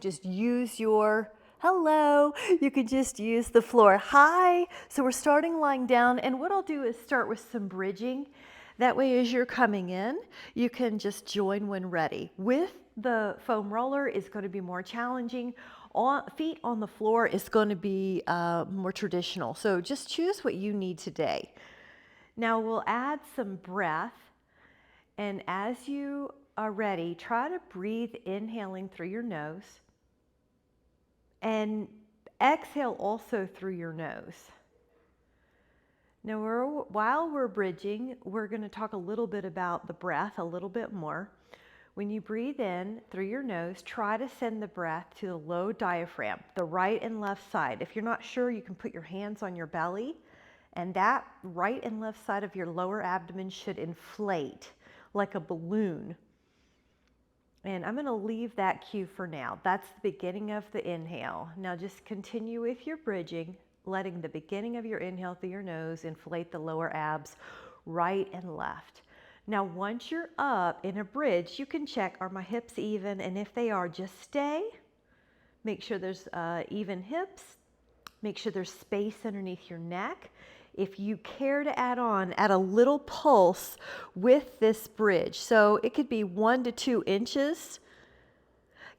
Just use your, hello, you could just use the floor. Hi, so we're starting lying down, and what I'll do is start with some bridging. That way as you're coming in, you can just join when ready. With the foam roller, it's going to be more challenging. Feet on the floor is going to be more traditional. So just choose what you need today. Now we'll add some breath, and as you are ready, try to breathe inhaling through your nose and exhale also through your nose. Now, while we're bridging, we're going to talk a little bit about the breath a little bit more. When you breathe in through your nose, try to send the breath to the low diaphragm, the right and left side. If you're not sure, you can put your hands on your belly, and that right and left side of your lower abdomen should inflate like a balloon. And I'm going to leave that cue for now. That's the beginning of the inhale. Now just continue with your bridging, letting the beginning of your inhale through your nose inflate the lower abs right and left. Now once you're up in a bridge, you can check, are my hips even? And if they are, just stay. Make sure there's even hips. Make sure there's space underneath your neck. If you care to add a little pulse with this bridge. So it could be 1 to 2 inches.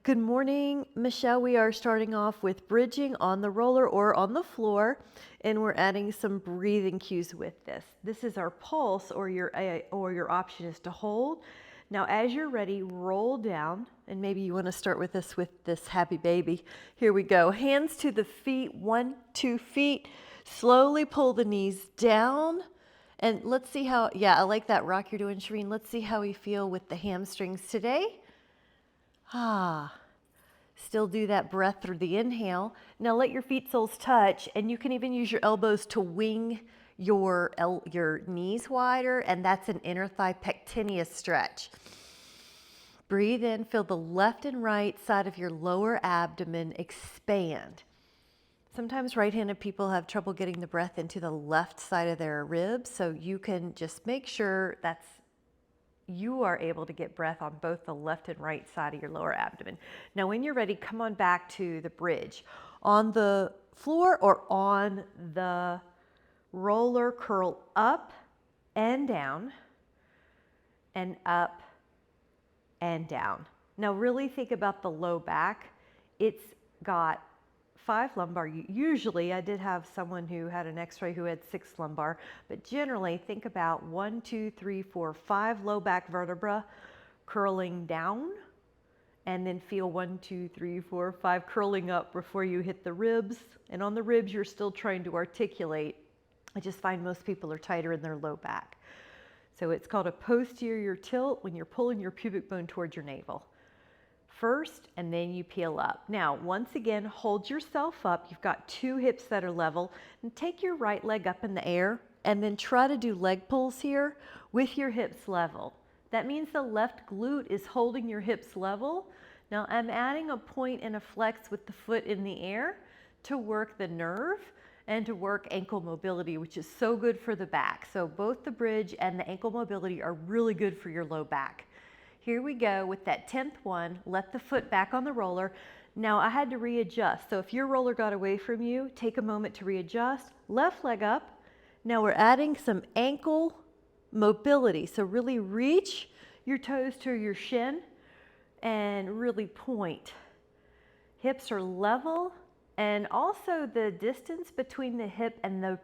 Good morning, Michelle. We are starting off with bridging on the roller or on the floor, and we're adding some breathing cues with this. This is our pulse, or your option is to hold. Now, as you're ready, roll down, and maybe you want to start with this happy baby. Here we go. Hands to the feet, 1, 2 feet. Slowly pull the knees down, and let's see how, yeah, I like that rock you're doing, Shireen. Let's see how we feel with the hamstrings today. Still do that breath through the inhale. Now let your feet soles touch, and you can even use your elbows to wing your knees wider, and that's an inner thigh pectineus stretch. Breathe in, feel the left and right side of your lower abdomen expand. Sometimes right-handed people have trouble getting the breath into the left side of their ribs, so you can just make sure you are able to get breath on both the left and right side of your lower abdomen. Now, when you're ready, come on back to the bridge. On the floor or on the roller, curl up and down, and up and down. Now, really think about the low back. It's got 5 lumbar. Usually, I did have someone who had an x-ray who had 6 lumbar, but generally think about 1, 2, 3, 4, 5 low back vertebra curling down, and then feel 1, 2, 3, 4, 5 curling up before you hit the ribs. And on the ribs, you're still trying to articulate. I just find most people are tighter in their low back. So it's called a posterior tilt when you're pulling your pubic bone towards your navel first, and then you peel up. Now, once again, hold yourself up. You've got 2 hips that are level, and take your right leg up in the air, and then try to do leg pulls here with your hips level. That means the left glute is holding your hips level. Now, I'm adding a point and a flex with the foot in the air to work the nerve and to work ankle mobility, which is so good for the back. So both the bridge and the ankle mobility are really good for your low back. Here we go with that 10th one. Let the foot back on the roller. Now I had to readjust. So if your roller got away from you, take a moment to readjust. Left leg up. Now we're adding some ankle mobility. So really reach your toes to your shin and really point. Hips are level, and also the distance between the hip and the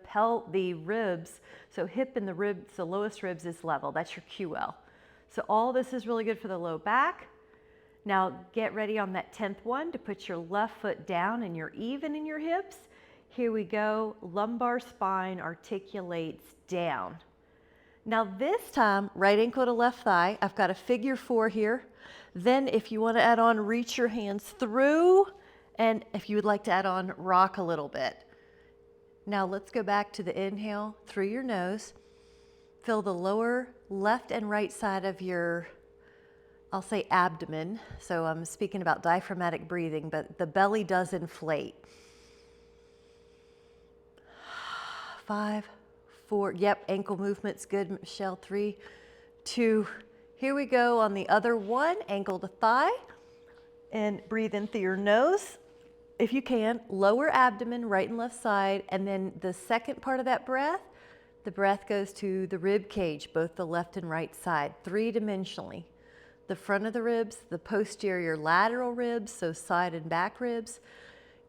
ribs. So hip and the ribs, the lowest ribs is level. That's your QL. So all this is really good for the low back. Now get ready on that 10th one to put your left foot down and you're even in your hips. Here we go. Lumbar spine articulates down. Now this time, right ankle to left thigh. I've got a figure 4 here. Then if you want to add on, reach your hands through, and if you would like to add on, rock a little bit. Now let's go back to the inhale through your nose. Feel the lower left and right side of your, I'll say abdomen. So I'm speaking about diaphragmatic breathing, but the belly does inflate. 5, 4, yep, ankle movement's good, Michelle. 3, 2, here we go on the other one, ankle to thigh. And breathe in through your nose. If you can, lower abdomen, right and left side. And then the second part of that breath, the breath goes to the rib cage, both the left and right side, three-dimensionally. The front of the ribs, the posterior lateral ribs, so side and back ribs.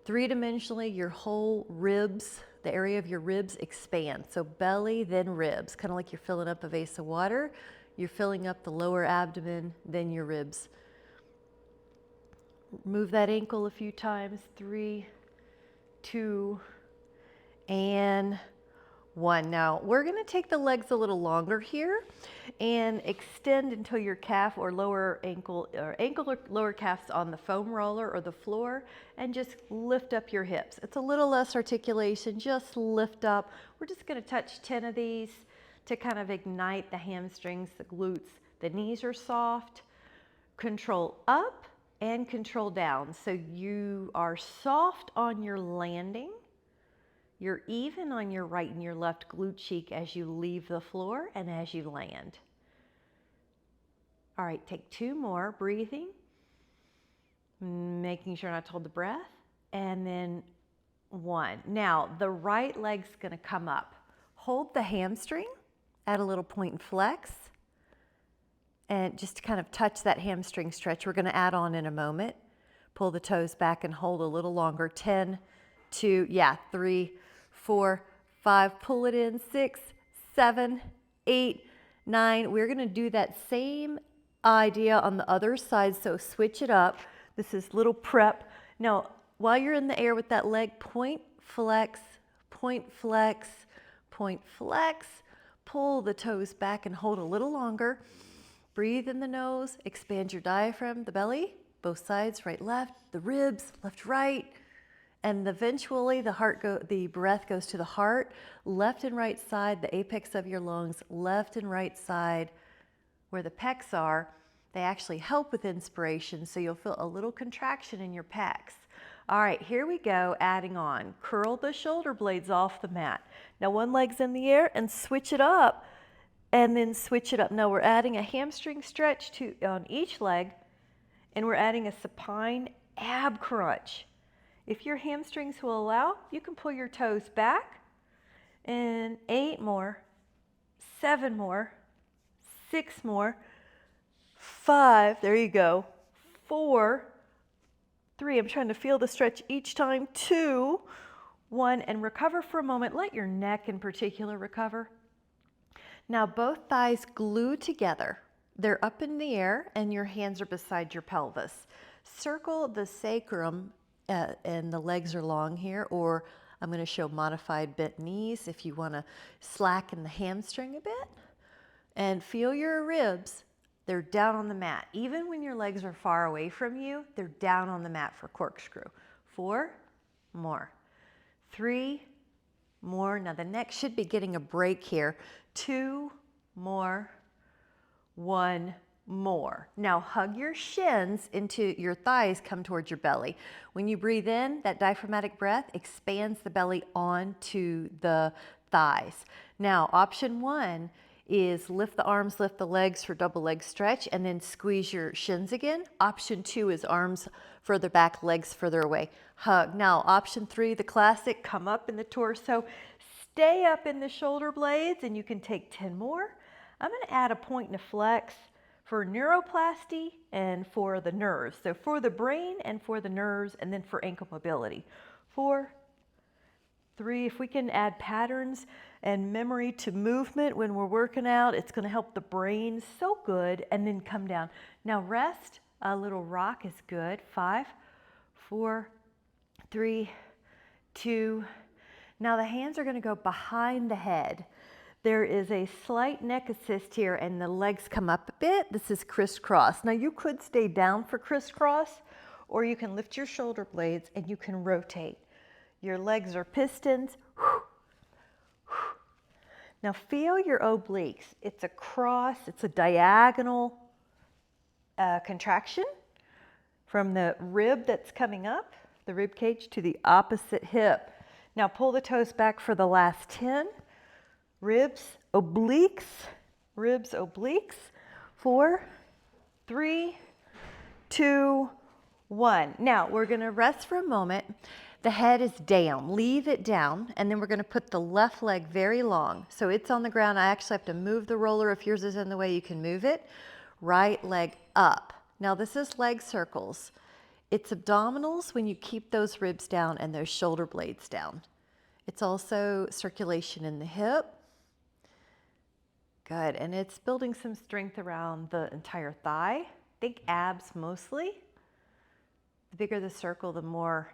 Three-dimensionally, your whole ribs, the area of your ribs expands. So belly, then ribs, kind of like you're filling up a vase of water. You're filling up the lower abdomen, then your ribs. Move that ankle a few times. 3, 2, and 1. Now we're going to take the legs a little longer here and extend until your calf or lower ankle or lower calf's on the foam roller or the floor, and just lift up your hips. It's a little less articulation, just lift up. We're just going to touch 10 of these to kind of ignite the hamstrings, the glutes. The knees are soft. Control up and control down. So you are soft on your landing. You're even on your right and your left glute cheek as you leave the floor and as you land. All right, take 2 more, breathing, making sure not to hold the breath, and then 1. Now, the right leg's gonna come up. Hold the hamstring, add a little point and flex, and just to kind of touch that hamstring stretch. We're gonna add on in a moment. Pull the toes back and hold a little longer. 10, 2, 3, 4, 5, pull it in, 6, 7, 8, 9. We're gonna do that same idea on the other side, so switch it up. This is little prep. Now, while you're in the air with that leg, point, flex, point, flex, point, flex. Pull the toes back and hold a little longer. Breathe in the nose, expand your diaphragm, the belly, both sides, right, left, the ribs, left, right. And eventually the breath goes to the heart, left and right side, the apex of your lungs, left and right side, where the pecs are. They actually help with inspiration, so you'll feel a little contraction in your pecs. All right, here we go, adding on. Curl the shoulder blades off the mat. Now one leg's in the air and switch it up, and then switch it up. Now we're adding a hamstring stretch on each leg, and we're adding a supine ab crunch. If your hamstrings will allow, you can pull your toes back, and 8 more, 7 more, 6 more, 5, there you go, 4, 3, I'm trying to feel the stretch each time, 2, 1, and recover for a moment. Let your neck in particular recover. Now both thighs glue together. They're up in the air and your hands are beside your pelvis. Circle the sacrum and the legs are long here, or I'm going to show modified bent knees if you want to slacken the hamstring a bit. And feel your ribs. They're down on the mat. Even when your legs are far away from you, they're down on the mat for corkscrew. 4 more. 3 more. Now the neck should be getting a break here. 2 more. 1 more. Now hug your shins into your thighs, come towards your belly. When you breathe in, that diaphragmatic breath expands the belly onto the thighs. Now option 1 is lift the arms, lift the legs for double leg stretch, and then squeeze your shins again. Option 2 is arms further back, legs further away. Hug. Now option 3, the classic, come up in the torso, stay up in the shoulder blades, and you can take 10 more. I'm going to add a point and a flex for neuroplasty and for the nerves. So for the brain and for the nerves, and then for ankle mobility. 4, 3, if we can add patterns and memory to movement when we're working out, it's going to help the brain so good. And then come down. Now rest, a little rock is good. 5, 4, 3, 2. Now the hands are going to go behind the head. There is a slight neck assist here and the legs come up a bit. This is crisscross. Now you could stay down for crisscross, or you can lift your shoulder blades and you can rotate. Your legs are pistons. Now feel your obliques. It's a cross, it's a diagonal contraction from the rib that's coming up, the rib cage, to the opposite hip. Now pull the toes back for the last 10. Ribs, obliques, ribs, obliques. 4, 3, 2, 1. Now we're gonna rest for a moment. The head is down, leave it down, and then we're gonna put the left leg very long. So it's on the ground. I actually have to move the roller. If yours is in the way, you can move it. Right leg up. Now this is leg circles. It's abdominals when you keep those ribs down and those shoulder blades down. It's also circulation in the hip. Good, and it's building some strength around the entire thigh. Think abs mostly. The bigger the circle, the more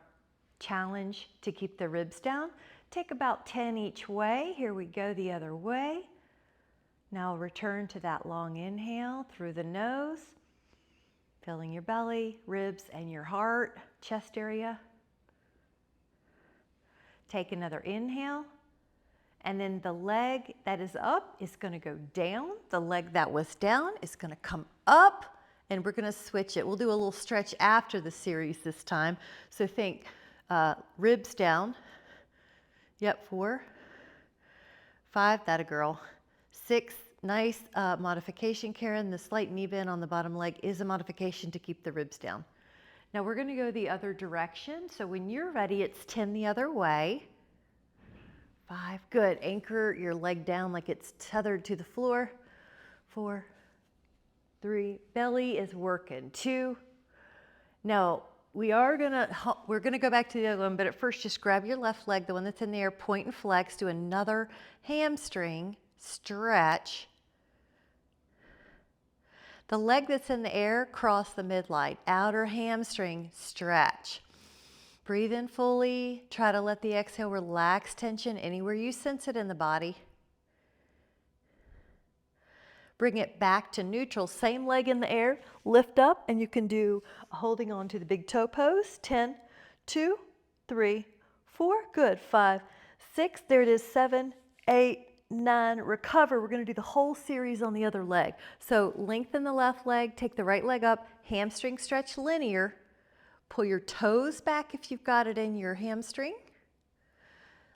challenge to keep the ribs down. Take about 10 each way. Here we go the other way. Now return to that long inhale through the nose, filling your belly, ribs, and your heart, chest area. Take another inhale, and then the leg that is up is going to go down. The leg that was down is going to come up, and we're going to switch it. We'll do a little stretch after the series this time. So think ribs down. Yep, 4, 5, that a girl. 6, nice modification, Karen. The slight knee bend on the bottom leg is a modification to keep the ribs down. Now we're going to go the other direction. So when you're ready, it's 10 the other way. 5, good. Anchor your leg down like it's tethered to the floor. 4, 3, belly is working. 2. Now we're gonna go back to the other one, but at first just grab your left leg, the one that's in the air, point and flex, do another hamstring stretch. The leg that's in the air, cross the midline, outer hamstring stretch. Breathe in fully, try to let the exhale relax tension anywhere you sense it in the body. Bring it back to neutral, same leg in the air, lift up, and you can do holding on to the big toe pose. 10, 2, 3, 4, good. 5, 6, there it is. 7, 8, 9, recover. We're going to do the whole series on the other leg. So lengthen the left leg, take the right leg up, hamstring stretch linear, pull your toes back if you've got it in your hamstring.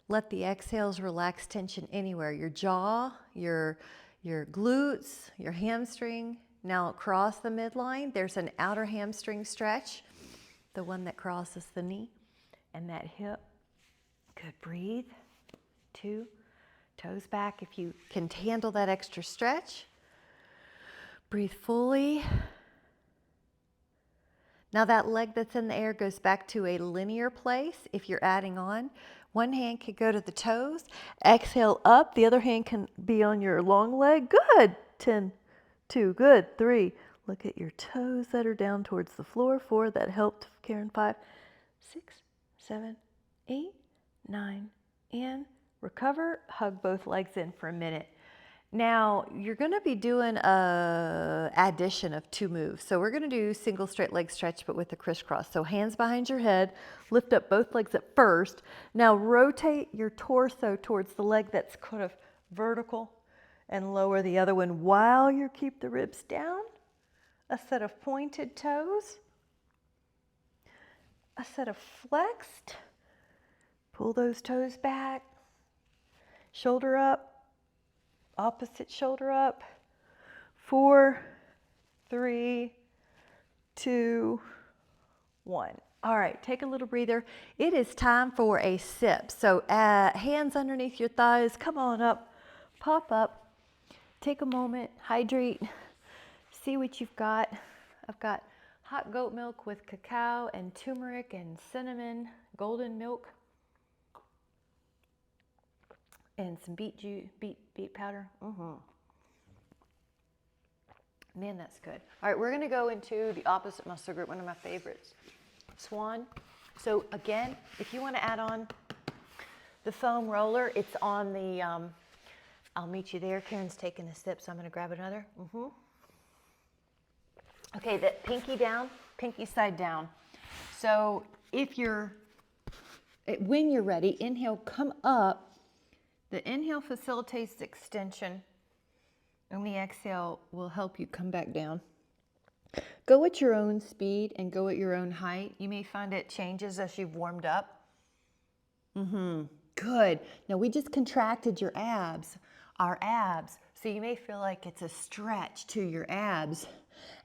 Let the exhales relax tension anywhere, your jaw, your glutes, your hamstring. Now cross the midline. There's an outer hamstring stretch, the one that crosses the knee and that hip. Good, breathe. 2, toes back if you can handle that extra stretch. Breathe fully. Now that leg that's in the air goes back to a linear place if you're adding on. One hand can go to the toes. Exhale up. The other hand can be on your long leg. Good. 10, 2, good. 3, look at your toes that are down towards the floor. 4, that helped, Karen. 5, 6, 7, 8, 9, and recover. Hug both legs in for a minute. Now you're going to be doing a addition of 2 moves. So we're going to do single straight leg stretch, but with the crisscross. So hands behind your head, lift up both legs at first. Now rotate your torso towards the leg that's kind of vertical and lower the other one while you keep the ribs down. A set of pointed toes. A set of flexed. Pull those toes back. Shoulder up. Opposite shoulder up. 4, 3, 2, 1. All right, take a little breather. It is time for a sip. So hands underneath your thighs, come on up, pop up. Take a moment, hydrate, see what you've got. I've got hot goat milk with cacao and turmeric and cinnamon, golden milk, and some beet powder. Man, that's good. All right, we're gonna go into the opposite muscle group, one of my favorites, swan. So again, if you wanna add on the foam roller, it's on the, I'll meet you there. Karen's taking a sip, so I'm gonna grab another. Okay, that pinky down, pinky side down. So when you're ready, inhale, come up. The inhale facilitates extension, and the exhale will help you come back down. Go at your own speed and go at your own height. You may find it changes as you've warmed up. Good. Now we just contracted your abs, our abs, so you may feel like it's a stretch to your abs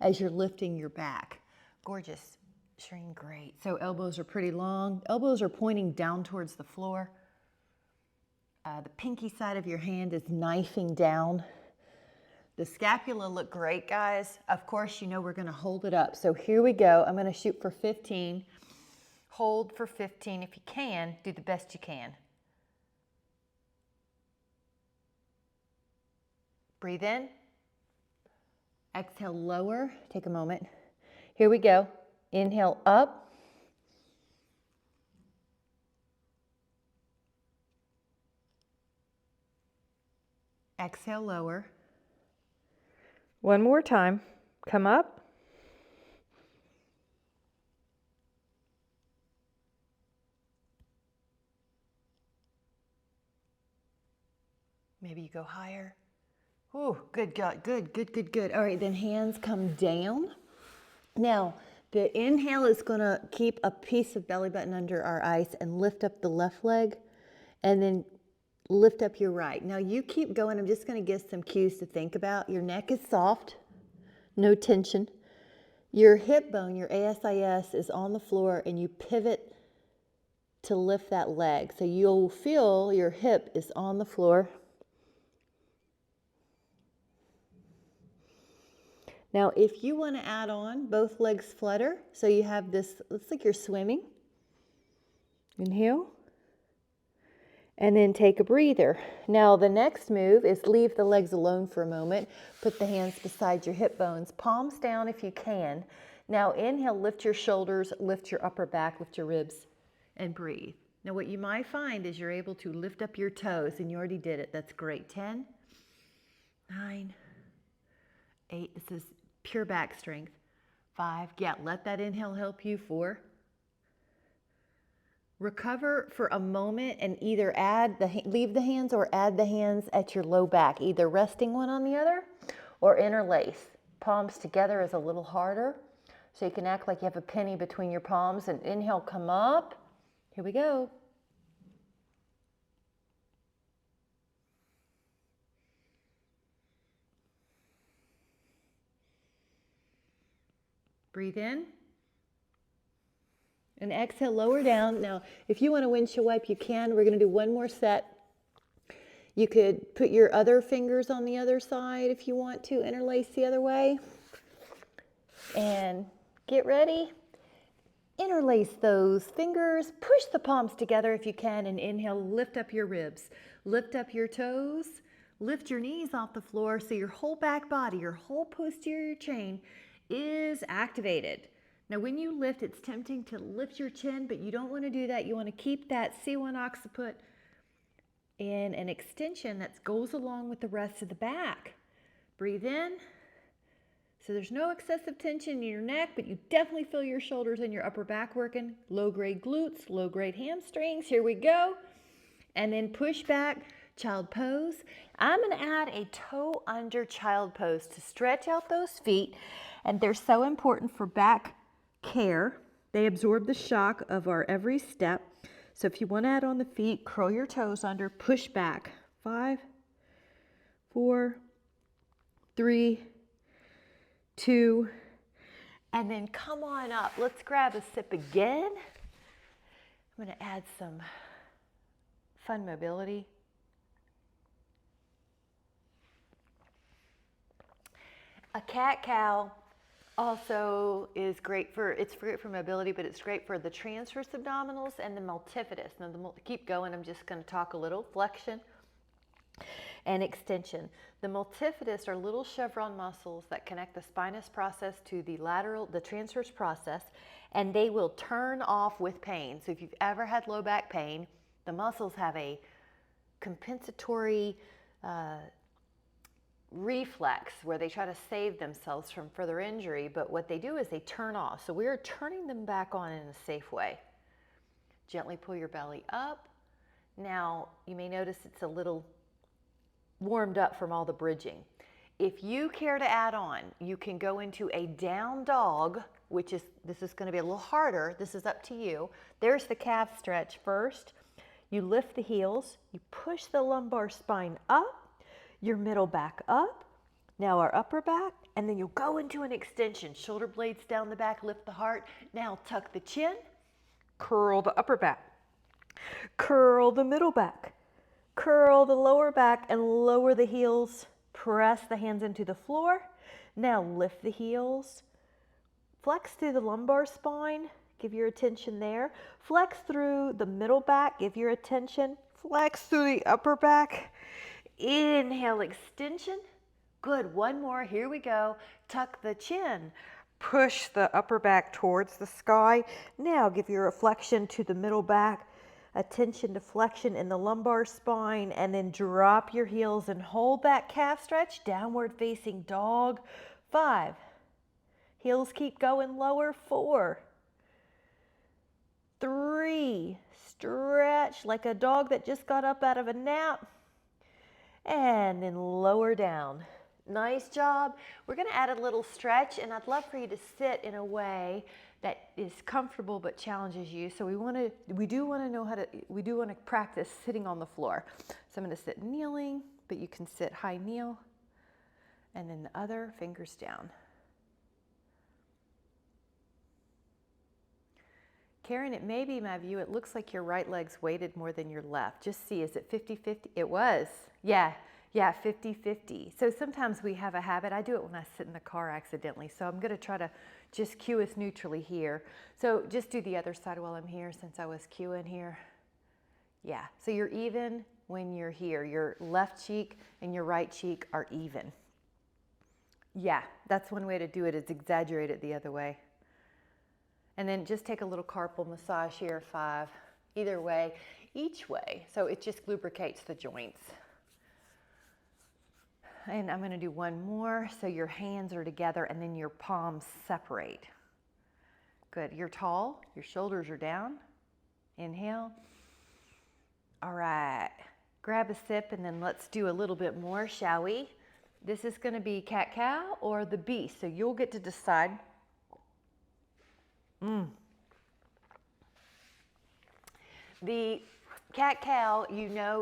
as you're lifting your back. Gorgeous. Shireen, great. So elbows are pretty long. Elbows are pointing down towards the floor. The pinky side of your hand is knifing down. The scapula look great, guys. Of course, you know we're gonna hold it up. So here we go. I'm gonna shoot for 15. Hold for 15 if you can. Do the best you can. Breathe in. Exhale, lower. Take a moment. Here we go. Inhale, up. Exhale, lower. One more time. Come up. Maybe you go higher. Ooh, good, good, good, good, good, good. All right, then hands come down. Now, the inhale is gonna keep a piece of belly button under our eyes and lift up the left leg, and then lift up your right. Now you keep going. I'm just going to give some cues to think about. Your neck is soft, no tension. Your hip bone, your ASIS, is on the floor, and you pivot to lift that leg. So you'll feel your hip is on the floor. Now, if you want to add on, both legs flutter. So you have this, looks like you're swimming. Inhale. And then take a breather. Now the next move is leave the legs alone for a moment. Put the hands beside your hip bones, palms down if you can. Now inhale, lift your shoulders, lift your upper back, lift your ribs, and breathe. Now what you might find is you're able to lift up your toes, and you already did it. That's great. 10, 9, 8, this is pure back strength. 5, yeah, let that inhale help you. 4, recover for a moment and either leave the hands or add the hands at your low back, either resting one on the other or interlace. Palms together is a little harder, so you can act like you have a penny between your palms, and inhale, come up. Here we go. Breathe in. And exhale, lower down. Now, if you want to windshield wipe, you can. We're going to do one more set. You could put your other fingers on the other side if you want to, interlace the other way. And get ready. Interlace those fingers. Push the palms together if you can, and inhale, lift up your ribs. Lift up your toes. Lift your knees off the floor so your whole back body, your whole posterior chain is activated. Now, when you lift, it's tempting to lift your chin, but you don't want to do that. You want to keep that C1 occiput in an extension that goes along with the rest of the back. Breathe in. So there's no excessive tension in your neck, but you definitely feel your shoulders and your upper back working. Low-grade glutes, low-grade hamstrings. Here we go. And then push back, child pose. I'm going to add a toe under child pose to stretch out those feet, and they're so important for back care. They absorb the shock of our every step. So if you want to add on the feet, curl your toes under, push back. 5, 4, 3, 2, and then come on up. Let's grab a sip again. I'm going to add some fun mobility. A cat-cow also is great for, it's great for mobility, but it's great for the transverse abdominals and the multifidus. Now, keep going. I'm just going to talk a little flexion and extension. The multifidus are little chevron muscles that connect the spinous process to the lateral, the transverse process, and they will turn off with pain. So if you've ever had low back pain, the muscles have a compensatory reflex where they try to save themselves from further injury, but what they do is they turn off. So we're turning them back on in a safe way. Gently pull your belly up. Now, you may notice it's a little warmed up from all the bridging. If you care to add on, you can go into a down dog, which is, this is going to be a little harder. This is up to you. There's the calf stretch first. You lift the heels, you push the lumbar spine up, your middle back up. Now our upper back, and then you'll go into an extension. Shoulder blades down the back, lift the heart. Now tuck the chin, curl the upper back, curl the middle back, curl the lower back and lower the heels. Press the hands into the floor. Now lift the heels. Flex through the lumbar spine. Give your attention there. Flex through the middle back. Give your attention. Flex through the upper back. Inhale, extension. Good. One more. Here we go. Tuck the chin. Push the upper back towards the sky. Now give your flexion to the middle back. Attention to flexion in the lumbar spine, and then drop your heels and hold that calf stretch. Downward facing dog. 5. Heels keep going lower. 4. 3. Stretch like a dog that just got up out of a nap. And then lower down. Nice job. We're going to add a little stretch, and I'd love for you to sit in a way that is comfortable but challenges you. So we do want to practice sitting on the floor. So I'm going to sit kneeling, but you can sit high kneel, and then the other fingers down. Karen, it may be my view. It looks like your right leg's weighted more than your left. Just see, is it 50-50? It was. Yeah, 50-50. So sometimes we have a habit. I do it when I sit in the car accidentally. So I'm going to try to just cue us neutrally here. So just do the other side while I'm here since I was cueing here. Yeah, so you're even when you're here. Your left cheek and your right cheek are even. Yeah, that's one way to do it, is exaggerate it the other way. And then just take a little carpal massage here, 5. Either way, each way. So it just lubricates the joints. And I'm going to do one more. So your hands are together and then your palms separate. Good. You're tall. Your shoulders are down. Inhale. All right. Grab a sip and then let's do a little bit more, shall we? This is going to be cat-cow or the beast. So you'll get to decide. The cat-cow,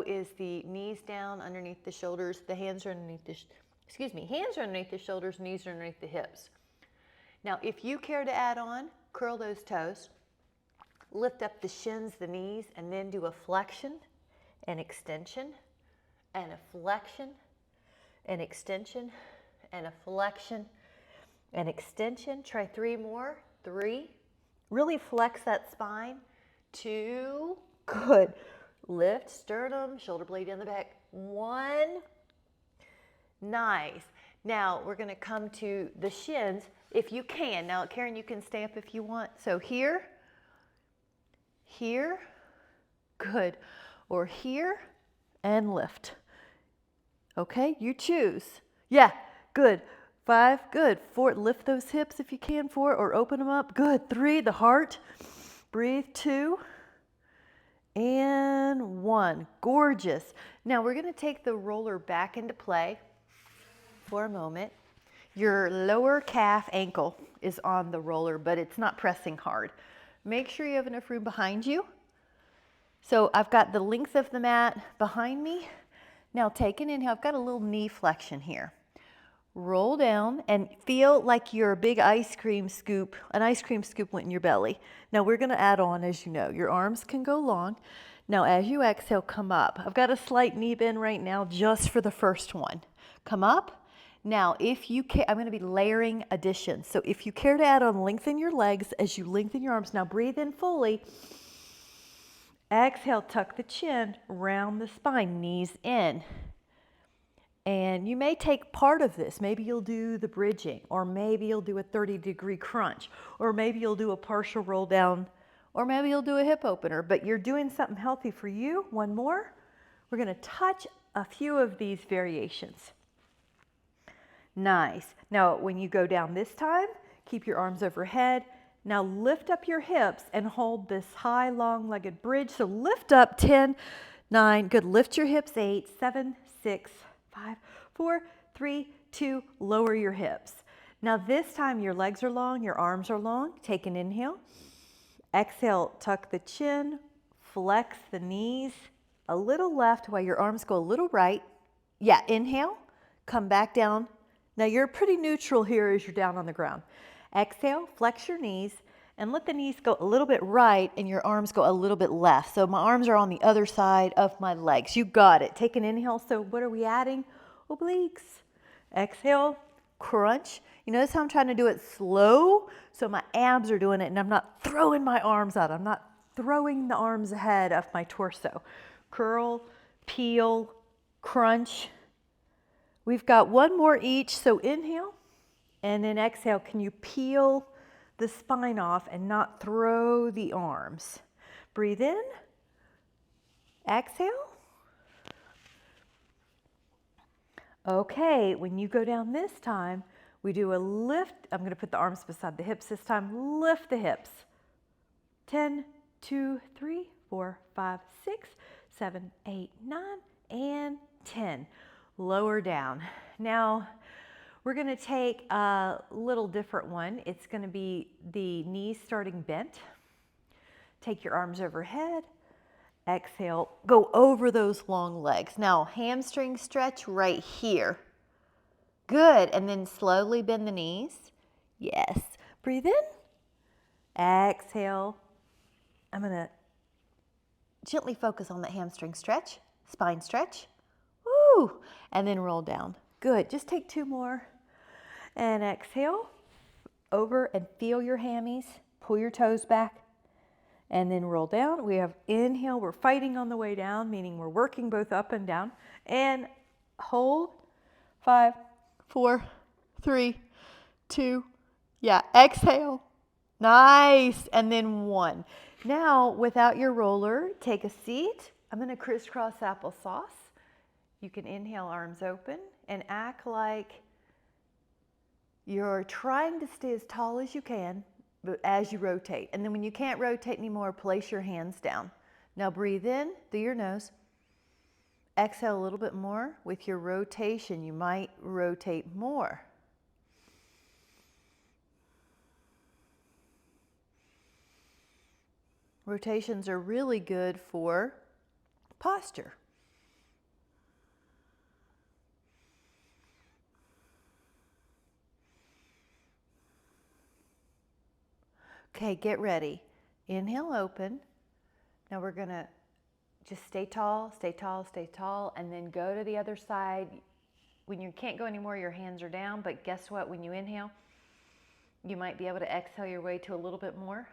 is the knees down underneath the shoulders. The hands are underneath hands are underneath the shoulders, knees are underneath the hips. Now, if you care to add on, curl those toes, lift up the shins, the knees, and then do a flexion, an extension, and a flexion, an extension, and a flexion, an extension. Try 3 more. 3. Really flex that spine. 2. Good. Lift sternum, shoulder blade down the back. 1. Nice. Now we're going to come to the shins if you can. Now, Karen, you can stay up if you want. So here, good. Or here, and lift. Okay, you choose. Yeah, good. 5, good. 4, lift those hips if you can. 4, or open them up. Good. 3, the heart. Breathe. 2. And 1. Gorgeous. Now we're going to take the roller back into play for a moment. Your lower calf ankle is on the roller, but it's not pressing hard. Make sure you have enough room behind you. So I've got the length of the mat behind me. Now take an inhale. I've got a little knee flexion here. Roll down and feel like your big ice cream scoop, an ice cream scoop went in your belly. Now we're going to add on, as you know, your arms can go long. Now as you exhale, come up. I've got a slight knee bend right now just for the first one. Come up. Now if you care, I'm going to be layering additions. So if you care to add on, lengthen your legs as you lengthen your arms. Now breathe in fully. Exhale, tuck the chin, round the spine, knees in. And you may take part of this. Maybe you'll do the bridging, or maybe you'll do a 30-degree crunch, or maybe you'll do a partial roll down, or maybe you'll do a hip opener, but you're doing something healthy for you. One more. We're going to touch a few of these variations. Nice. Now, when you go down this time, keep your arms overhead. Now lift up your hips and hold this high, long-legged bridge. So lift up 10, 9, good. Lift your hips, 8, 7, 6, 5, 4, 3, 2, lower your hips. Now this time your legs are long, your arms are long. Take an inhale. Exhale, tuck the chin, flex the knees, a little left while your arms go a little right. Yeah, inhale, come back down, Now you're pretty neutral here as you're down on the ground. Exhale, flex your knees, and let the knees go a little bit right and your arms go a little bit left. So my arms are on the other side of my legs. You got it. Take an inhale. So what are we adding? Obliques. Exhale, crunch. You notice how I'm trying to do it slow? So my abs are doing it and I'm not throwing my arms out. I'm not throwing the arms ahead of my torso. Curl, peel, crunch. We've got one more each. So inhale and then exhale. Can you peel the spine off and not throw the arms? Breathe in. Exhale. Okay, when you go down this time, we do a lift. I'm going to put the arms beside the hips this time. Lift the hips. 10, 2, 3, 4, 5, 6, 7, 8, 9, and 10. Lower down. Now, we're going to take a little different one. It's going to be the knees starting bent. Take your arms overhead. Exhale, go over those long legs. Now, hamstring stretch right here. Good, and then slowly bend the knees. Yes, breathe in. Exhale. I'm gonna gently focus on that hamstring stretch, spine stretch. Woo, and then roll down. Good, just take two more. And exhale, over and feel your hammies. Pull your toes back. And then roll down. We have inhale, we're fighting on the way down, meaning we're working both up and down. And hold. 5, 4, 3, 2, yeah, exhale. Nice. And then 1. Now, without your roller, take a seat. I'm going to crisscross applesauce. You can inhale, arms open, and act like you're trying to stay as tall as you can, but as you rotate. And then when you can't rotate anymore, place your hands down. Now breathe in through your nose. Exhale a little bit more. With your rotation, you might rotate more. Rotations are really good for posture. Okay, get ready. Inhale, open. Now we're going to just stay tall, stay tall, stay tall, and then go to the other side. When you can't go anymore, your hands are down, but guess what? When you inhale, you might be able to exhale your way to a little bit more.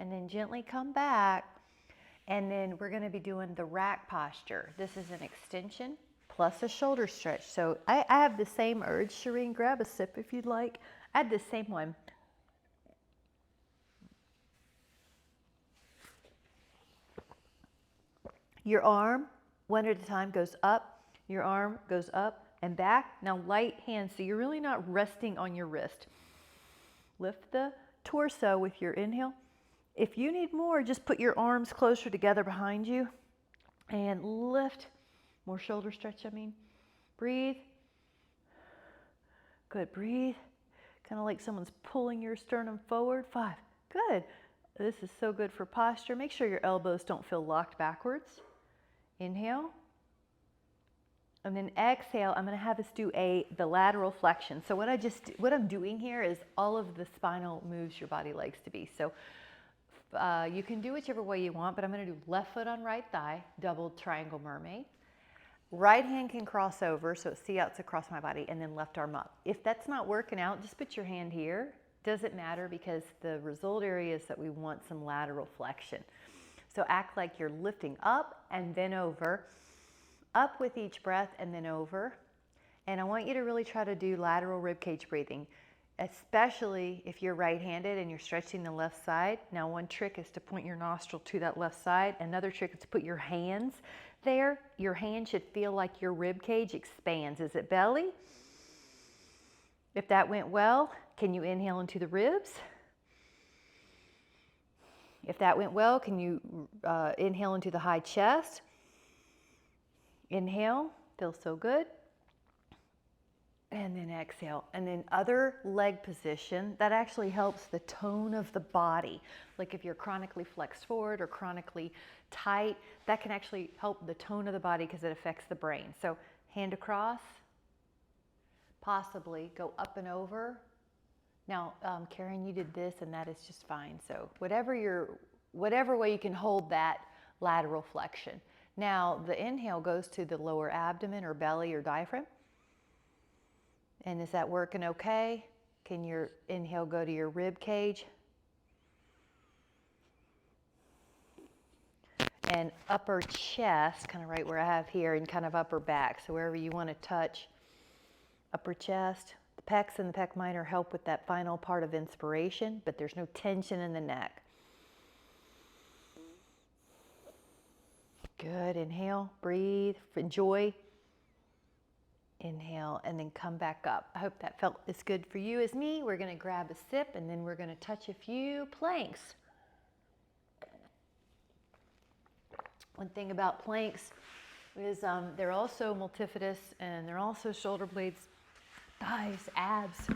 And then gently come back. And then we're going to be doing the rack posture. This is an extension plus a shoulder stretch. So I have the same urge. Shireen, grab a sip if you'd like. I had the same one. Your arm, one at a time, goes up. Your arm goes up and back. Now light hands, so you're really not resting on your wrist. Lift the torso with your inhale. If you need more, just put your arms closer together behind you and lift. More shoulder stretch, I mean. Breathe. Good, breathe. Kind of like someone's pulling your sternum forward. 5, good. This is so good for posture. Make sure your elbows don't feel locked backwards. Inhale. And then exhale, I'm going to have us do the lateral flexion. So what I'm doing here is all of the spinal moves your body likes to be. So you can do whichever way you want, but I'm going to do left foot on right thigh, double triangle mermaid. Right hand can cross over, so see out across my body, and then left arm up. If that's not working out, just put your hand here. Doesn't matter because the result area is that we want some lateral flexion. So act like you're lifting up and then over, up with each breath and then over. And I want you to really try to do lateral ribcage breathing, especially if you're right-handed and you're stretching the left side. Now, one trick is to point your nostril to that left side. Another trick is to put your hands there. Your hand should feel like your ribcage expands. Is it belly? If that went well, can you inhale into the ribs? If that went well, can you inhale into the high chest? Inhale, feels so good. And then exhale. And then other leg position, that actually helps the tone of the body. Like if you're chronically flexed forward or chronically tight, that can actually help the tone of the body because it affects the brain. So hand across, possibly go up and over. Now, Karen, you did this and that is just fine. So whatever way you can hold that lateral flexion. Now, the inhale goes to the lower abdomen or belly or diaphragm. And is that working okay? Can your inhale go to your rib cage? And upper chest, kind of right where I have here, and kind of upper back. So wherever you want to touch upper chest. The pecs and the pec minor help with that final part of inspiration, but there's no tension in the neck. Good. Inhale, breathe, enjoy. Inhale, and then come back up. I hope that felt as good for you as me. We're going to grab a sip, and then we're going to touch a few planks. One thing about planks is they're also multifidus, and they're also shoulder blades, thighs, abs.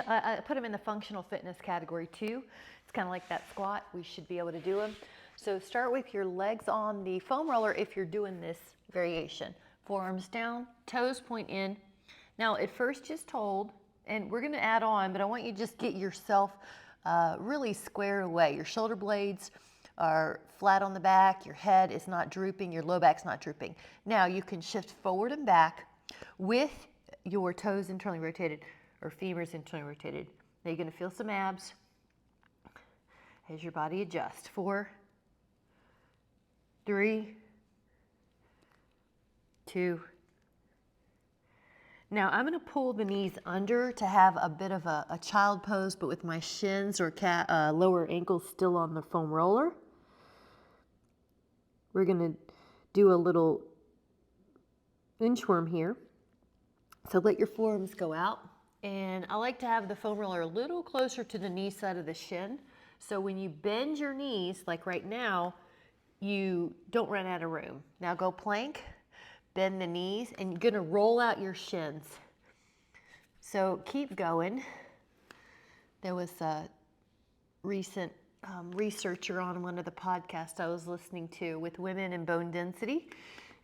I put them in the functional fitness category too. It's kind of like that squat. We should be able to do them. So start with your legs on the foam roller if you're doing this variation. Forearms down, toes point in. Now at first just hold, and we're gonna add on, but I want you to just get yourself really squared away. Your shoulder blades are flat on the back, your head is not drooping, your low back's not drooping. Now you can shift forward and back with your toes internally rotated or femurs internally rotated. Now you're gonna feel some abs as your body adjusts. 4, 3, 2. Now I'm going to pull the knees under to have a bit of a child pose, but with my shins or lower ankles still on the foam roller. We're going to do a little inchworm here. So let your forearms go out. And I like to have the foam roller a little closer to the knee side of the shin. So when you bend your knees, like right now, you don't run out of room. Now go plank. Bend the knees, and you're gonna roll out your shins. So keep going. There was a recent researcher on one of the podcasts I was listening to with women and bone density.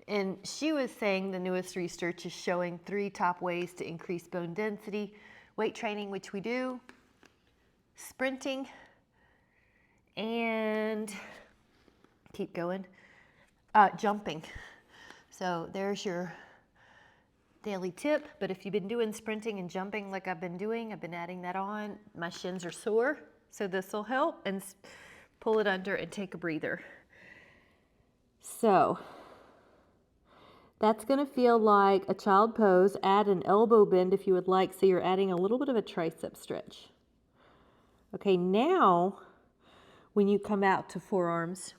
And she was saying the newest research is showing 3 top ways to increase bone density: weight training, which we do, sprinting, and keep going, jumping. So there's your daily tip, but if you've been doing sprinting and jumping like I've been doing, I've been adding that on. My shins are sore, so this will help, and pull it under and take a breather. So that's gonna feel like a child pose. Add an elbow bend if you would like, so you're adding a little bit of a tricep stretch. Okay, now when you come out to forearms,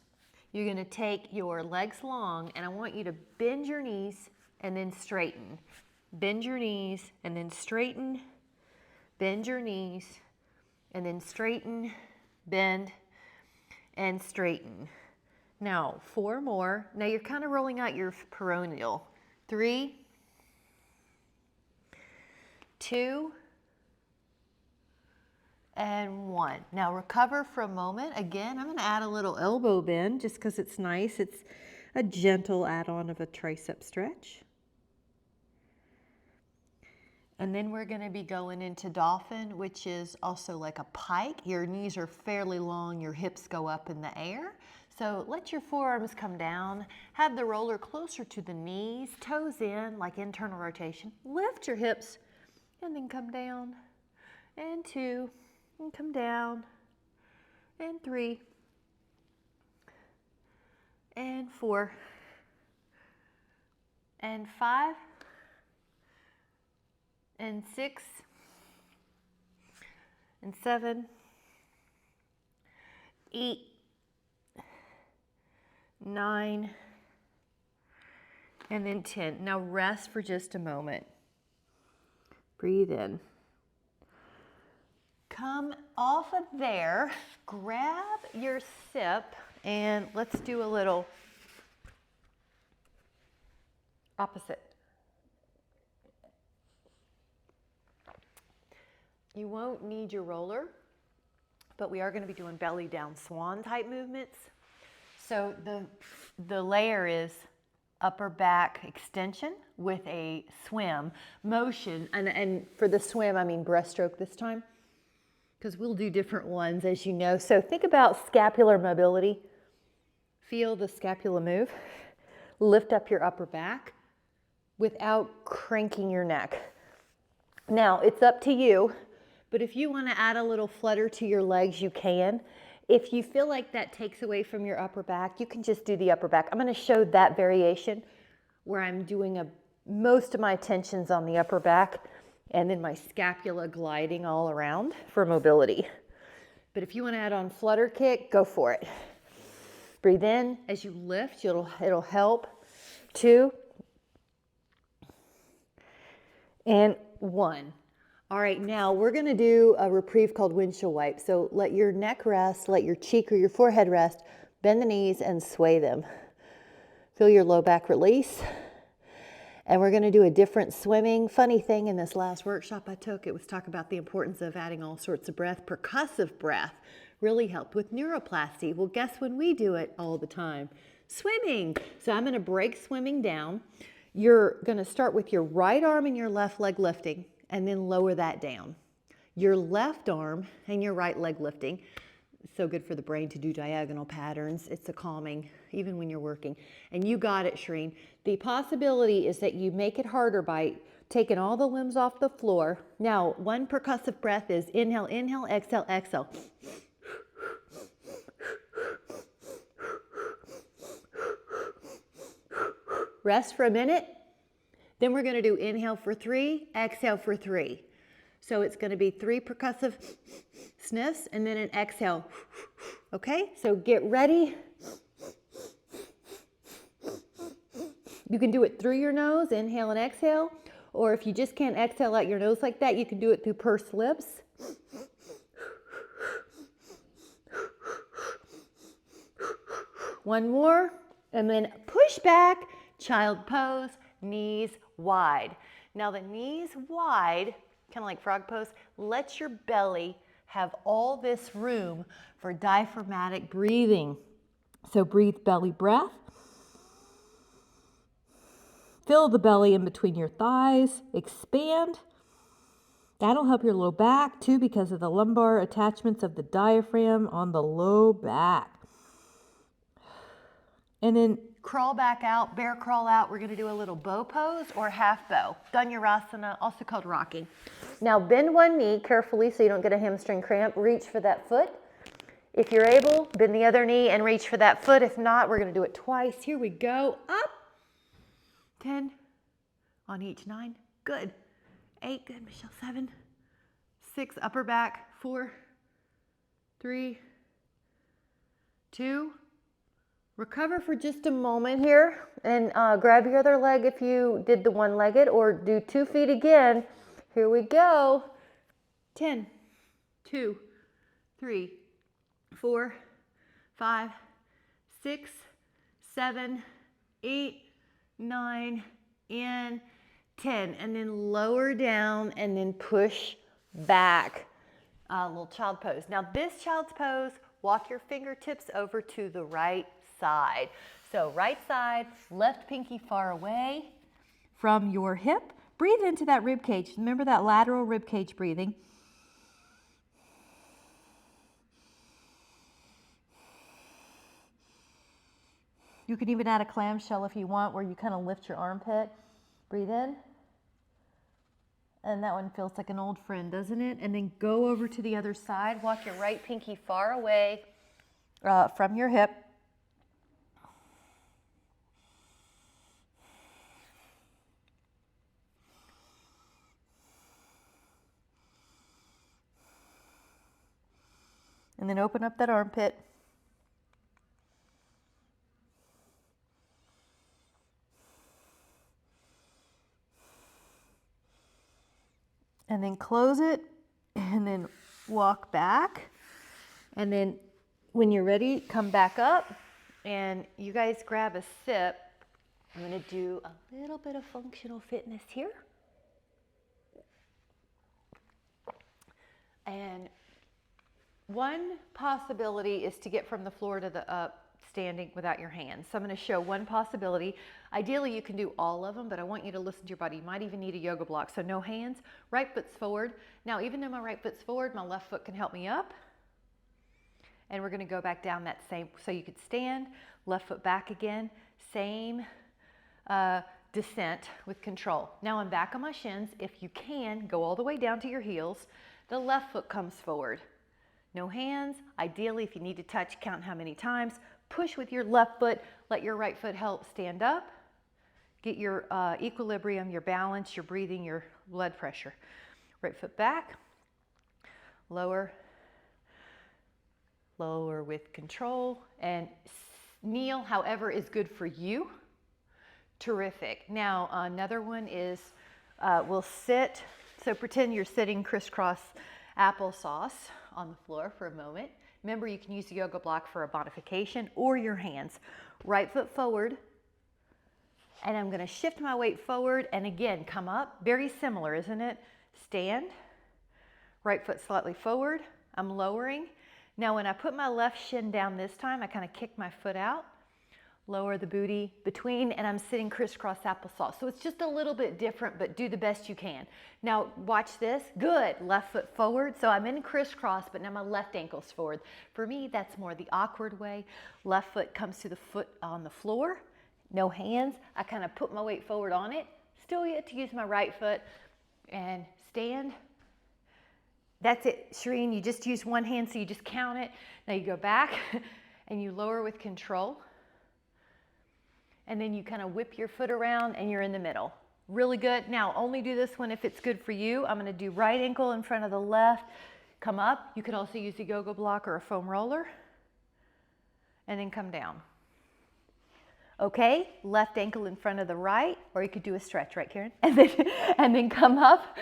you're gonna take your legs long, and I want you to bend your knees and then straighten. Bend your knees and then straighten. Bend your knees and then straighten, bend, and straighten. Now, 4 more. Now you're kind of rolling out your peroneal. 3, 2, and 1. Now recover for a moment. Again, I'm going to add a little elbow bend just because it's nice. It's a gentle add-on of a tricep stretch. And then we're going to be going into dolphin, which is also like a pike. Your knees are fairly long, your hips go up in the air. So let your forearms come down, have the roller closer to the knees, toes in like internal rotation. Lift your hips and then come down, and 2, and come down, and 3, and 4, and 5, and 6, and 7, 8, 9, and then 10. Now rest for just a moment. Breathe in. come off of there, grab your sip, and let's do a little opposite. You won't need your roller, but we are going to be doing belly down swan type movements. So the layer is upper back extension with a swim motion. And for the swim, I mean breaststroke this time, because we'll do different ones, as you know. So think about scapular mobility. Feel the scapula move. Lift up your upper back without cranking your neck. Now, it's up to you, but if you want to add a little flutter to your legs, you can. If you feel like that takes away from your upper back, you can just do the upper back. I'm going to show that variation where I'm doing most of my tensions on the upper back and then my scapula gliding all around for mobility. But if you want to add on flutter kick, go for it. Breathe in as you lift, it'll help. 2 and 1. All right, now we're going to do a reprieve called windshield wipe. So let your neck rest, let your cheek or your forehead rest, bend the knees and sway them. Feel your low back release. And we're going to do a different swimming. Funny thing, in this last workshop I took, it was talk about the importance of adding all sorts of breath. Percussive breath really helped with neuroplasty. Well, guess when we do it all the time? Swimming. So I'm going to break swimming down. You're going to start with your right arm and your left leg lifting, and then lower that down. Your left arm and your right leg lifting. So good for the brain to do diagonal patterns. It's a calming, even when you're working. And you got it, Shreen. The possibility is that you make it harder by taking all the limbs off the floor. Now, one percussive breath is inhale, inhale, exhale, exhale. Rest for a minute. Then we're going to do inhale for 3, exhale for 3. So it's going to be 3 percussive sniffs and then an exhale. Okay, so get ready. You can do it through your nose, inhale and exhale. Or if you just can't exhale out your nose like that, you can do it through pursed lips. One more, and then push back, child pose, knees wide. Now the knees wide, kind of like frog pose, let your belly have all this room for diaphragmatic breathing. So breathe belly breath. Fill the belly in between your thighs, expand. That'll help your low back too, because of the lumbar attachments of the diaphragm on the low back. And then crawl back out, bear crawl out. We're going to do a little bow pose or half bow. Dhanurasana, also called rocking. Now bend one knee carefully so you don't get a hamstring cramp. Reach for that foot. If you're able, bend the other knee and reach for that foot. If not, we're going to do it twice. Here we go. Up. 10 on each. 9. Good. 8. Good, Michelle. 7. 6. Upper back. 4. 3. 2. Recover for just a moment here and grab your other leg if you did the one-legged, or do 2 feet again. Here we go. 10, 2, 3, 4, 5, 6, 7, 8, 9, and 10. And then lower down and then push back. Little child pose. Now this child's pose, walk your fingertips over to the right side. So right side, left pinky far away from your hip. Breathe into that rib cage. Remember that lateral rib cage breathing. You can even add a clamshell if you want, where you kind of lift your armpit. Breathe in. And that one feels like an old friend, doesn't it? And then go over to the other side. Walk your right pinky far away from your hip. And then open up that armpit. And then close it, and then walk back, and then when you're ready, come back up, and you guys grab a sip. I'm going to do a little bit of functional fitness here. And one possibility is to get from the floor to the up standing without your hands. So I'm going to show one possibility. Ideally, you can do all of them, but I want you to listen to your body. You might even need a yoga block. So no hands, right foot's forward. Now, even though my right foot's forward, my left foot can help me up. And we're going to go back down that same, so you could stand, left foot back again, same descent with control. Now I'm back on my shins. If you can, go all the way down to your heels. The left foot comes forward. No hands. Ideally, if you need to touch, count how many times. Push with your left foot. Let your right foot help stand up. Get your equilibrium, your balance, your breathing, your blood pressure. Right foot back. Lower. Lower with control. And kneel, however, is good for you. Terrific. Now, another one is we'll sit. So pretend you're sitting crisscross applesauce on the floor for a moment. Remember, you can use the yoga block for a modification or your hands. Right foot forward. And I'm going to shift my weight forward and again come up. Very similar, isn't it? Stand. Right foot slightly forward. I'm lowering. Now when I put my left shin down this time, I kind of kick my foot out. Lower the booty between, and I'm sitting crisscross applesauce. So it's just a little bit different, but do the best you can. Now watch this. Good. Left foot forward. So I'm in crisscross, but now my left ankle's forward. For me, that's more the awkward way. Left foot comes to the foot on the floor. No hands. I kind of put my weight forward on it. Still yet to use my right foot and stand. That's it, Shireen. You just use one hand, so you just count it. Now you go back and you lower with control. And then you kind of whip your foot around and you're in the middle. Really good. Now only do this one if it's good for you. I'm going to do right ankle in front of the left. Come up. You could also use a yoga block or a foam roller. And then come down. Okay, left ankle in front of the right, or you could do a stretch, right, Karen? And then come up.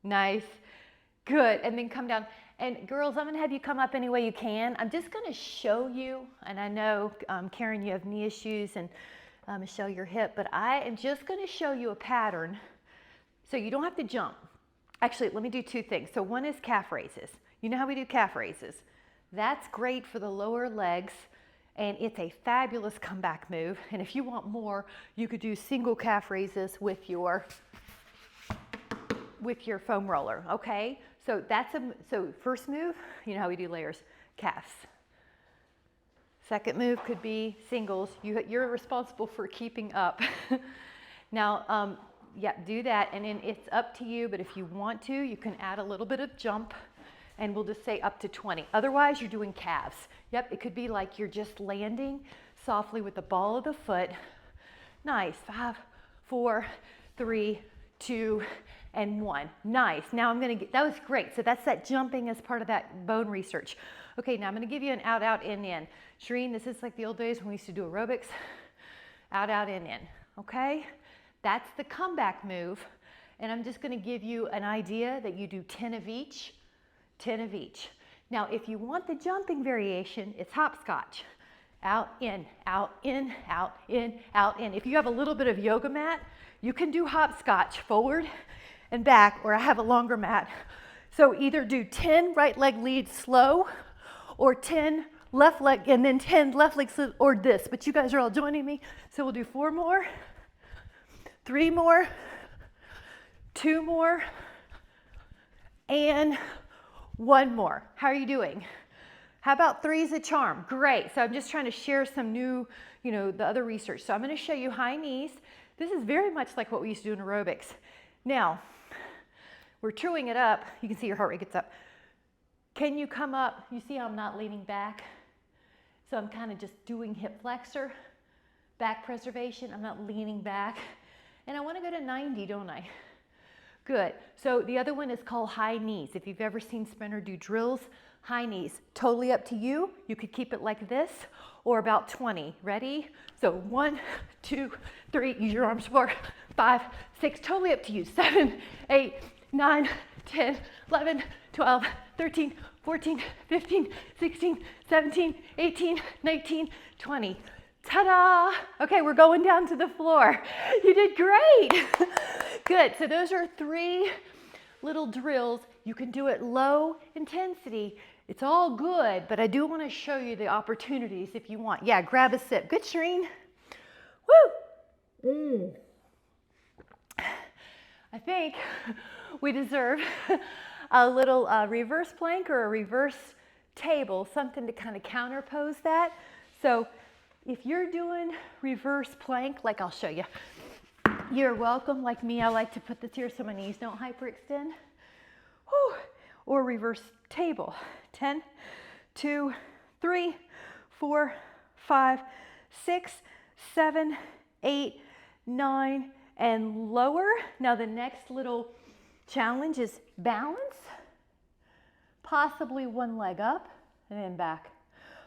Nice. Good. And then come down. And girls, I'm going to have you come up any way you can. I'm just going to show you, and I know, Karen, you have knee issues, and Michelle, your hip, but I am just going to show you a pattern so you don't have to jump. Actually, let me do two things. So one is calf raises. You know how we do calf raises. That's great for the lower legs, and it's a fabulous comeback move. And if you want more, you could do single calf raises with your foam roller, okay? So so first move, you know how we do layers, calves. Second move could be singles. You're responsible for keeping up. Now, yeah, do that, and then it's up to you, but if you want to, you can add a little bit of jump, and we'll just say up to 20. Otherwise, you're doing calves. Yep, it could be like you're just landing softly with the ball of the foot. Nice. 5, 4, 3, 2, and 1. Nice. Now I'm going to get, that was great. So that's that jumping as part of that bone research. Okay, now I'm going to give you an out, out, in, in. Shireen, this is like the old days when we used to do aerobics. Out, out, in, in. Okay? That's the comeback move. And I'm just going to give you an idea that you do 10 of each, 10 of each. Now, if you want the jumping variation, it's hopscotch. Out, in, out, in, out, in, out, in. If you have a little bit of yoga mat, you can do hopscotch forward and back, or I have a longer mat. So either do 10 right leg leads slow, or 10 left leg, and then 10 left leg slow, or this. But you guys are all joining me. So we'll do 4 more, 3 more, 2 more, and 1 more. How are you doing? How about 3 is a charm? Great. So I'm just trying to share some new, the other research. So I'm going to show you high knees. This is very much like what we used to do in aerobics. Now, we're truing it up. You can see your heart rate gets up. Can you come up? You see how I'm not leaning back? So I'm kind of just doing hip flexor, back preservation. I'm not leaning back. And I want to go to 90, don't I? Good. So the other one is called high knees. If you've ever seen Spinal do drills, high knees. Totally up to you. You could keep it like this or about 20. Ready? So 1, 2, 3. Use your arms. 4, 5, 6. Totally up to you. 7, 8, 9, 10, 11, 12, 13, 14, 15, 16, 17, 18, 19, 20. Ta-da! Okay, we're going down to the floor. You did great. Good. So those are 3 little drills. You can do it low intensity. It's all good, but I do want to show you the opportunities if you want. Yeah, grab a sip. Good, Shereen. Woo! I think we deserve a little reverse plank or a reverse table, something to kind of counterpose that. So if you're doing reverse plank, like I'll show you, you're welcome. Like me, I like to put this here so my knees don't hyperextend. Whew. Or reverse table. 10, 2, 3, 4, 5, 6, 7, 8, 9, and lower. Now the next little challenge is balance. Possibly one leg up and then back.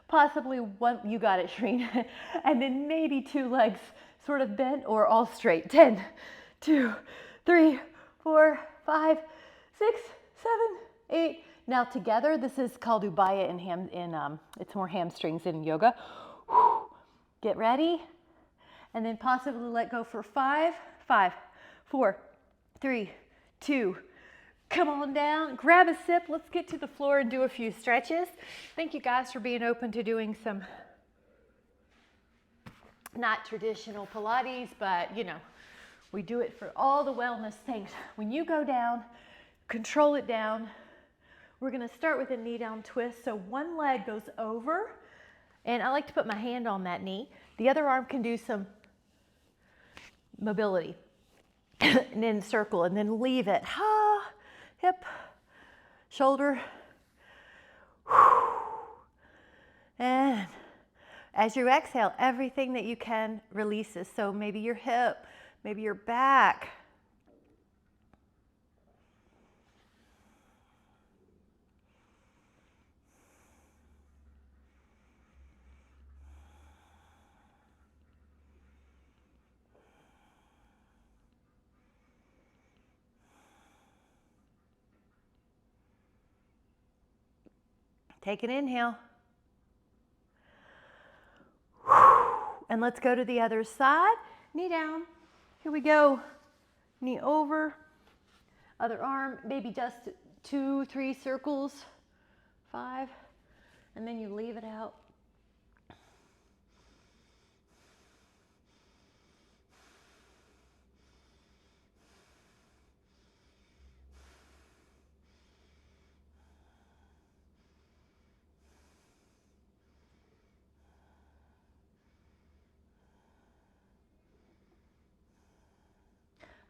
Possibly one, you got it, Shereen. And then maybe 2 legs sort of bent or all straight. 10, 2, 3, 4, 5, 6, 7, 8. Now together, this is called Ubaya it's more hamstrings in yoga. Whew. Get ready. And then possibly let go for 5, 4, 3, 2. Come on down, grab a sip. Let's get to the floor and do a few stretches. Thank you guys for being open to doing some not traditional Pilates, but you know, we do it for all the wellness things. When you go down, control it down. We're gonna start with a knee down twist. So one leg goes over, and I like to put my hand on that knee. The other arm can do some mobility. And then circle, and then leave it. Ha, hip, shoulder. And as you exhale, everything that you can releases. So maybe your hip, maybe your back. Take an inhale. And let's go to the other side. Knee down. Here we go. Knee over. Other arm, maybe just 2, 3 circles. 5. And then you leave it out.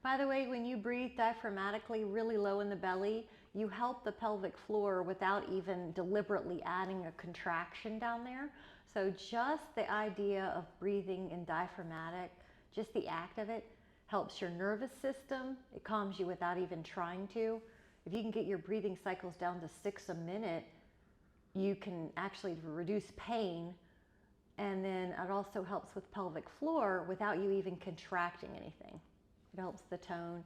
By the way, when you breathe diaphragmatically really low in the belly, you help the pelvic floor without even deliberately adding a contraction down there. So just the idea of breathing in diaphragmatic, just the act of it, helps your nervous system. It calms you without even trying to. If you can get your breathing cycles down to 6 a minute, you can actually reduce pain. And then it also helps with pelvic floor without you even contracting anything. It helps the tone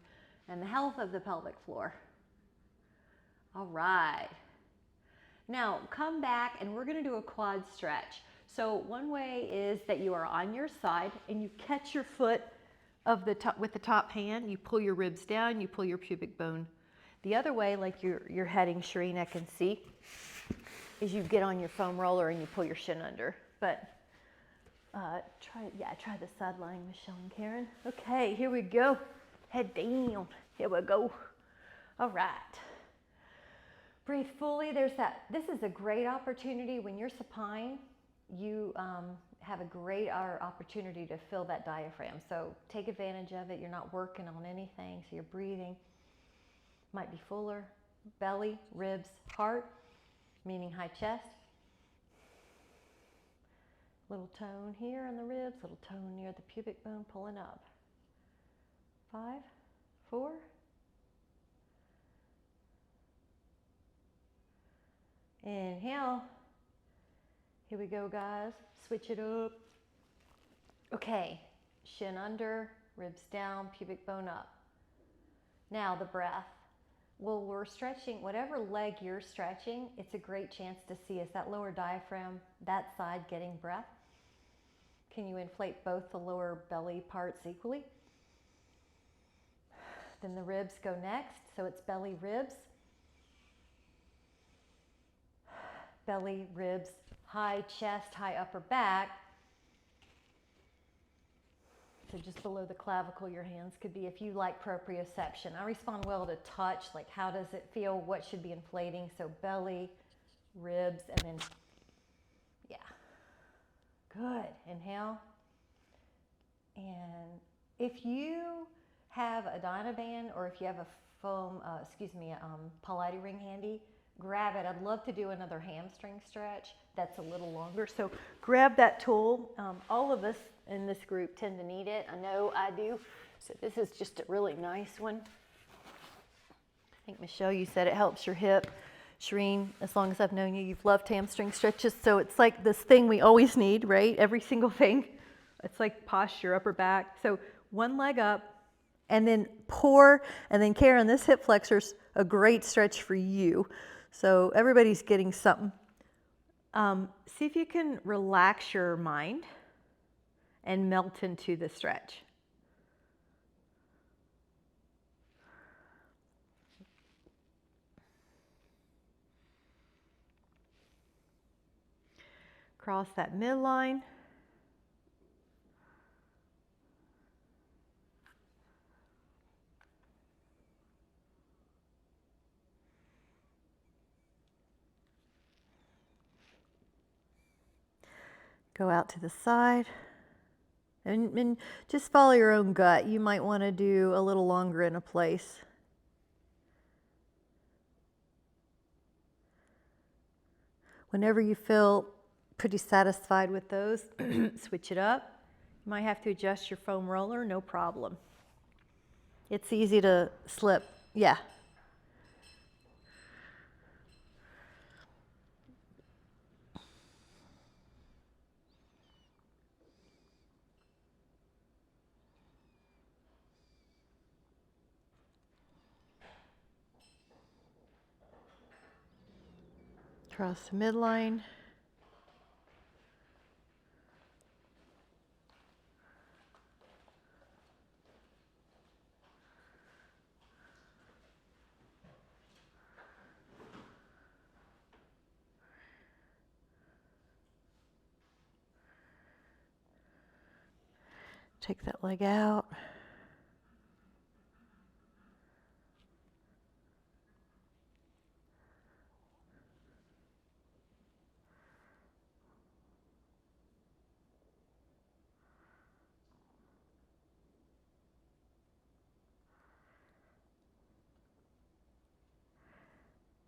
and the health of the pelvic floor. All right. Now come back and we're going to do a quad stretch. So one way is that you are on your side and you catch your foot of the top with the top hand. You pull your ribs down, you pull your pubic bone. The other way, like you're heading, Shereen, I can see, is you get on your foam roller and you pull your shin under. But try the side lying, Michelle and Karen. Okay, here we go. Head down. Here we go. All right. Breathe fully. This is a great opportunity when you're supine. You have a great opportunity to fill that diaphragm. So take advantage of it. You're not working on anything, so you're breathing. Might be fuller. Belly, ribs, heart, meaning high chest. Little tone here in the ribs, little tone near the pubic bone, pulling up. 5, 4. Inhale. Here we go, guys. Switch it up. Okay, shin under, ribs down, pubic bone up. Now the breath. Well, we're stretching, whatever leg you're stretching, it's a great chance to see, is that lower diaphragm, that side getting breath? Can you inflate both the lower belly parts equally? Then the ribs go next, so it's belly, ribs. Belly, ribs, high chest, high upper back. So just below the clavicle, your hands could be, if you like proprioception. I respond well to touch, like how does it feel, what should be inflating. So belly, ribs, and then, yeah. Good, inhale. And if you have a Dynaband or if you have a foam, Pilates ring handy, grab it. I'd love to do another hamstring stretch that's a little longer. So grab that tool. All of us in this group tend to need it. I know I do. So this is just a really nice one. I think, Michelle, you said it helps your hip. Shireen, as long as I've known you, you've loved hamstring stretches. So it's like this thing we always need, right? Every single thing. It's like posture, upper back. So one leg up and then pour. And then Karen, this hip flexor's a great stretch for you. So everybody's getting something. See if you can relax your mind and melt into the stretch. Cross that midline. Go out to the side. And just follow your own gut. You might want to do a little longer in a place. Whenever you feel pretty satisfied with those, switch it up. You might have to adjust your foam roller, no problem. It's easy to slip, yeah. Cross the midline. Take that leg out.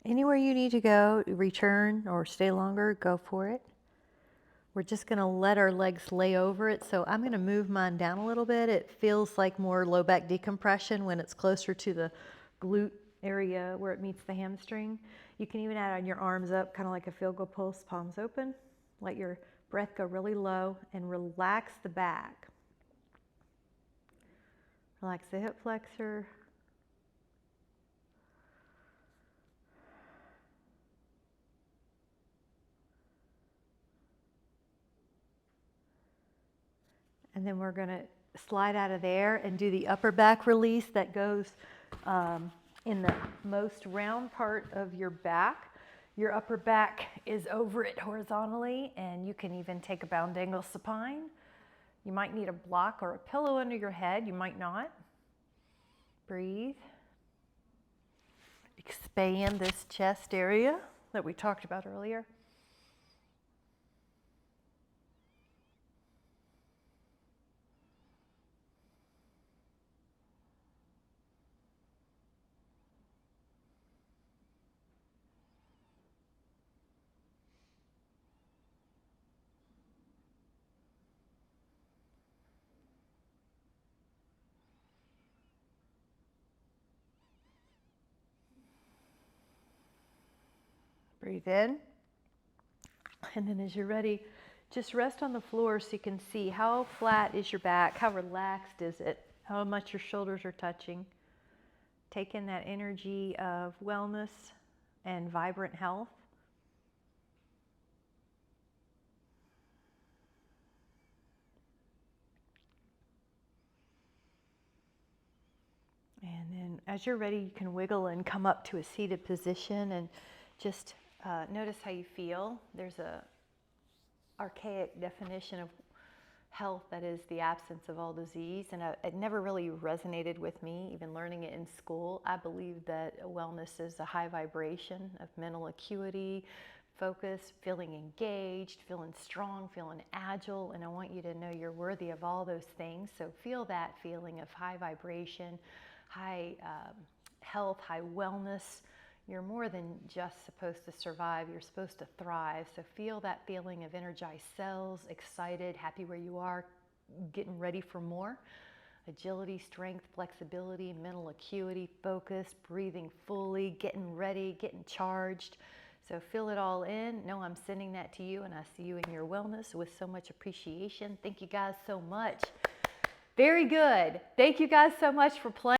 Anywhere you need to go, return or stay longer, go for it. We're just going to let our legs lay over it. So I'm going to move mine down a little bit. It feels like more low back decompression when it's closer to the glute area where it meets the hamstring. You can even add on your arms up, kind of like a field goal pulse, palms open. Let your breath go really low and relax the back. Relax the hip flexor. And then we're going to slide out of there and do the upper back release that goes in the most round part of your back. Your upper back is over it horizontally, and you can even take a bound angle supine. You might need a block or a pillow under your head. You might not. Breathe. Expand this chest area that we talked about earlier. Breathe in. And then as you're ready, just rest on the floor so you can see how flat is your back, how relaxed is it, how much your shoulders are touching. Take in that energy of wellness and vibrant health. And then as you're ready, you can wiggle and come up to a seated position and just notice how you feel. There's a archaic definition of health that is the absence of all disease, and it never really resonated with me, even learning it in school. I believe that wellness is a high vibration of mental acuity, focus, feeling engaged, feeling strong, feeling agile, and I want you to know you're worthy of all those things. So feel that feeling of high vibration, high health, high wellness. You're more than just supposed to survive, you're supposed to thrive. So feel that feeling of energized cells, excited, happy where you are, getting ready for more. Agility, strength, flexibility, mental acuity, focus, breathing fully, getting ready, getting charged. So feel it all in. Know I'm sending that to you, and I see you in your wellness with so much appreciation. Thank you guys so much. Very good. Thank you guys so much for playing.